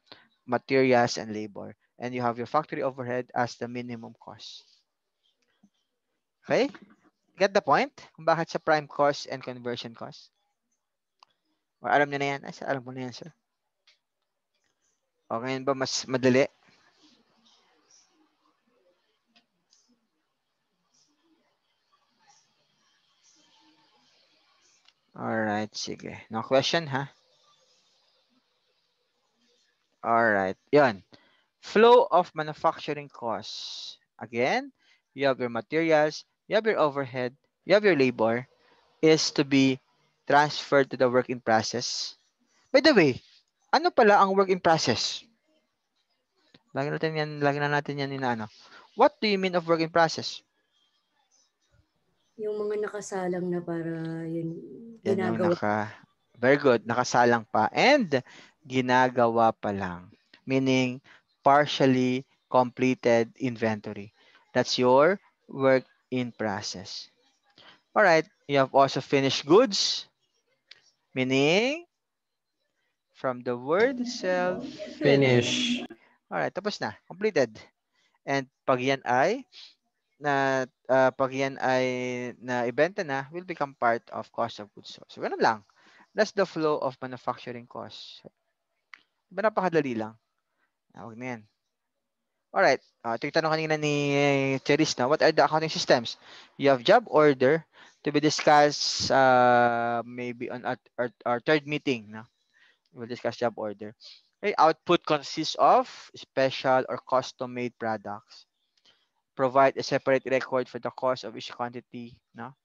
materials and labor. And you have your factory overhead as the minimum cost. Okay? Get the point? Kung bakit sa prime cost and conversion cost? Or alam niyo na yan? Alam mo na yan, sir. O ngayon ba mas madali? Alright, sige. No question, ha? Alright, yun. Flow of manufacturing costs. Again, you have your materials, you have your overhead, you have your labor, is to be transferred to the work in process. By the way, ano pala ang work in process? Lagi na natin yan inaano. What do you mean of work in process?
Yung mga nakasalang na para yun
Yan yung
ginagawa.
very good, nakasalang pa and ginagawa pa lang. Meaning partially completed inventory. That's your work in process. All right, you have also finished goods, meaning from the word itself,
Finish.
All right, tapos na, completed. And pag yan ay na ibenta na, will become part of cost of goods sold. So, ganun lang. That's the flow of manufacturing costs. Diba napakadali lang? Huwag na yan. Alright. Ito yung tanong kanina ni Cheris na. What are the accounting systems? You have job order to be discussed maybe on our third meeting. No? We'll discuss job order. Okay, output consists of special or custom-made products. Provide a separate record for the cost of each quantity. No?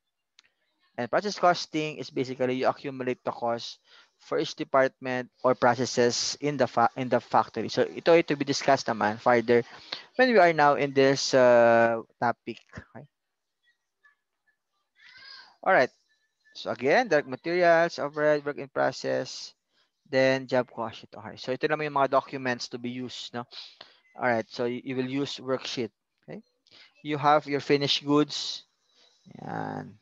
And process costing is basically you accumulate the cost for each department or processes in the factory. So ito ay to be discussed naman further when we are now in this topic. Okay? All right. So again, direct materials, overhead, work in process, then job cost sheet. Okay. So ito naman yung mga documents to be used, no? All right. So you will use worksheet. Okay. You have your finished goods. Yan.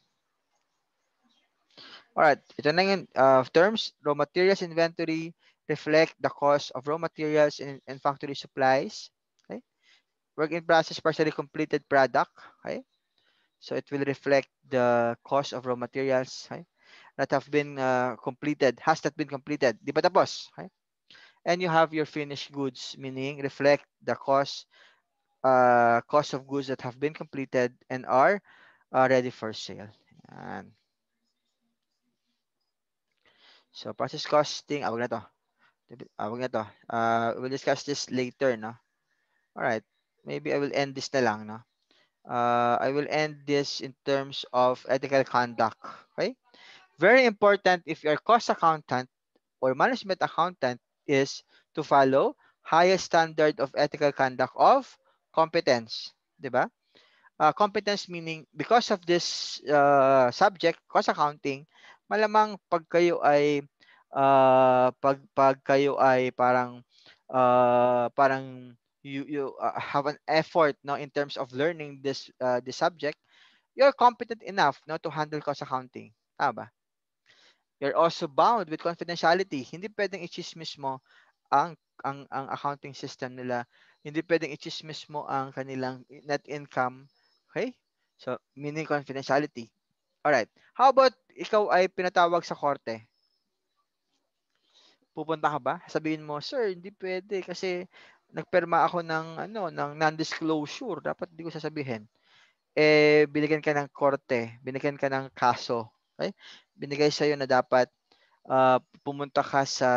All right. Ito na yung terms. Raw materials inventory reflect the cost of raw materials and factory supplies. Okay. Work in process partially completed product. Okay. So it will reflect the cost of raw materials, okay, that have been completed. Has that been completed? Di pa tapos? Okay. And you have your finished goods, meaning reflect the cost of goods that have been completed and are ready for sale. Yan. So process costing, wag na to. Wag na to. We'll discuss this later, no? All right. Maybe I will end this na lang, no? I will end this in terms of ethical conduct. Okay? Very important if you're cost accountant or management accountant is to follow highest standard of ethical conduct of competence. Diba? Competence meaning because of this subject, cost accounting, malamang pag kayo ay pag kayo ay parang you have an effort no in terms of learning this subject, you're competent enough no to handle cost accounting. Tama ba? You're also bound with confidentiality. Hindi pwedeng i-chismis mo ang accounting system nila. Hindi pwedeng i-chismis mo ang kanilang net income. Okay? So, meaning confidentiality. Alright. How about ikaw ay pinatawag sa korte? Pupunta ka ba? Sabihin mo, sir, hindi pwede kasi nagperma ako ng non-disclosure. Dapat hindi ko sasabihin. Binigyan ka ng korte, binigyan ka ng kaso. Okay? Binigay sa'yo na dapat pumunta ka sa,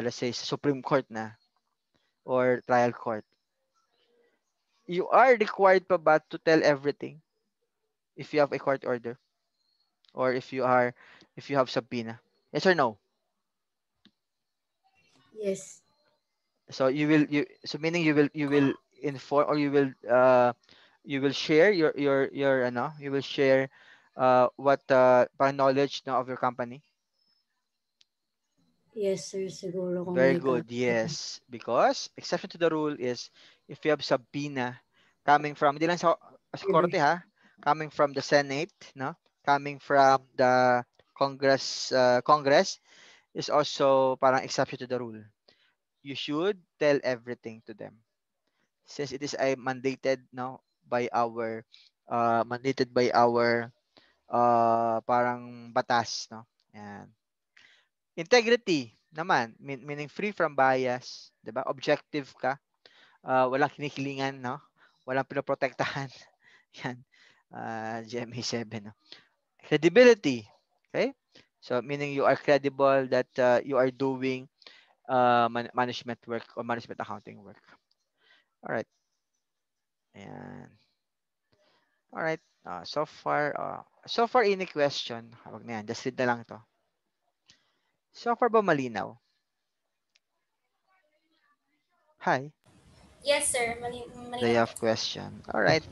let's say, sa Supreme Court na or trial court. You are required pa ba to tell everything if you have a court order or if you have subpoena? Yes or no?
Yes.
So meaning you will inform or you will share you will share what knowledge of your company.
Yes, sir. Siguro kung
Very
may
good. Yes. Because exception to the rule is if you have subpoena coming from, hindi lang sa korte ha, coming from the Senate, no? Coming from the Congress is also parang exception to the rule. You should tell everything to them. Since it is mandated no by our parang batas, no? Yan. Integrity naman, meaning free from bias, 'di ba? Objective ka, walang kinikilingan, no? Walang pinoprotektahan. Yan. GMA 7, no? Credibility, okay? So meaning you are credible that you are doing management work or management accounting work. All right. Ayan. Alright. So far, any question? Wag na yan. Just read na lang to. So far ba malinaw? Hi.
Yes, sir.
They have question. Alright.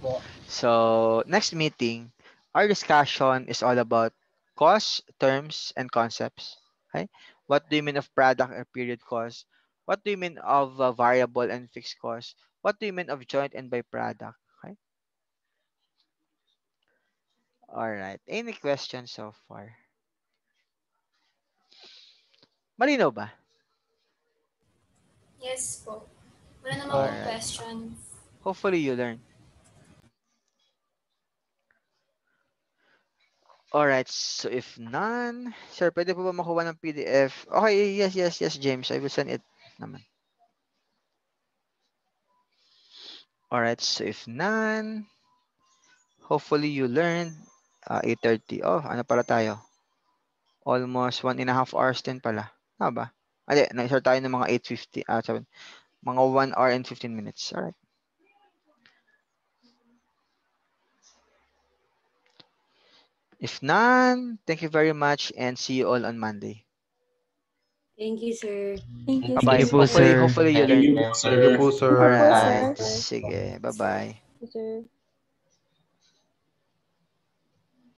So, next meeting, our discussion is all about cost, terms, and concepts. Okay? What do you mean of product or period cost? What do you mean of variable and fixed cost? What do you mean of joint and byproduct? Okay? Alright. Any questions so far? Malinaw ba?
Yes po. Wala naman pong
Alright.
questions.
Hopefully you learn. Alright, so if none, sir, pwede po ba makuha ng PDF? Okay, yes, James. I will send it naman. Alright, so if none, hopefully you learned 8:30. Oh, ano pala tayo? Almost 1.5 hours din pala. Ba? Na-start tayo ng mga 8:50, mga 1 hour and 15 minutes. Alright. If none, thank you very much and see you all on Monday.
Thank you, sir.
Thank you,
Bye-bye.
Thank you po, sir.
Hopefully you
Thank
learn.
you, sir.
Alright,
Sir.
sige. Bye-bye.
Yes, sir.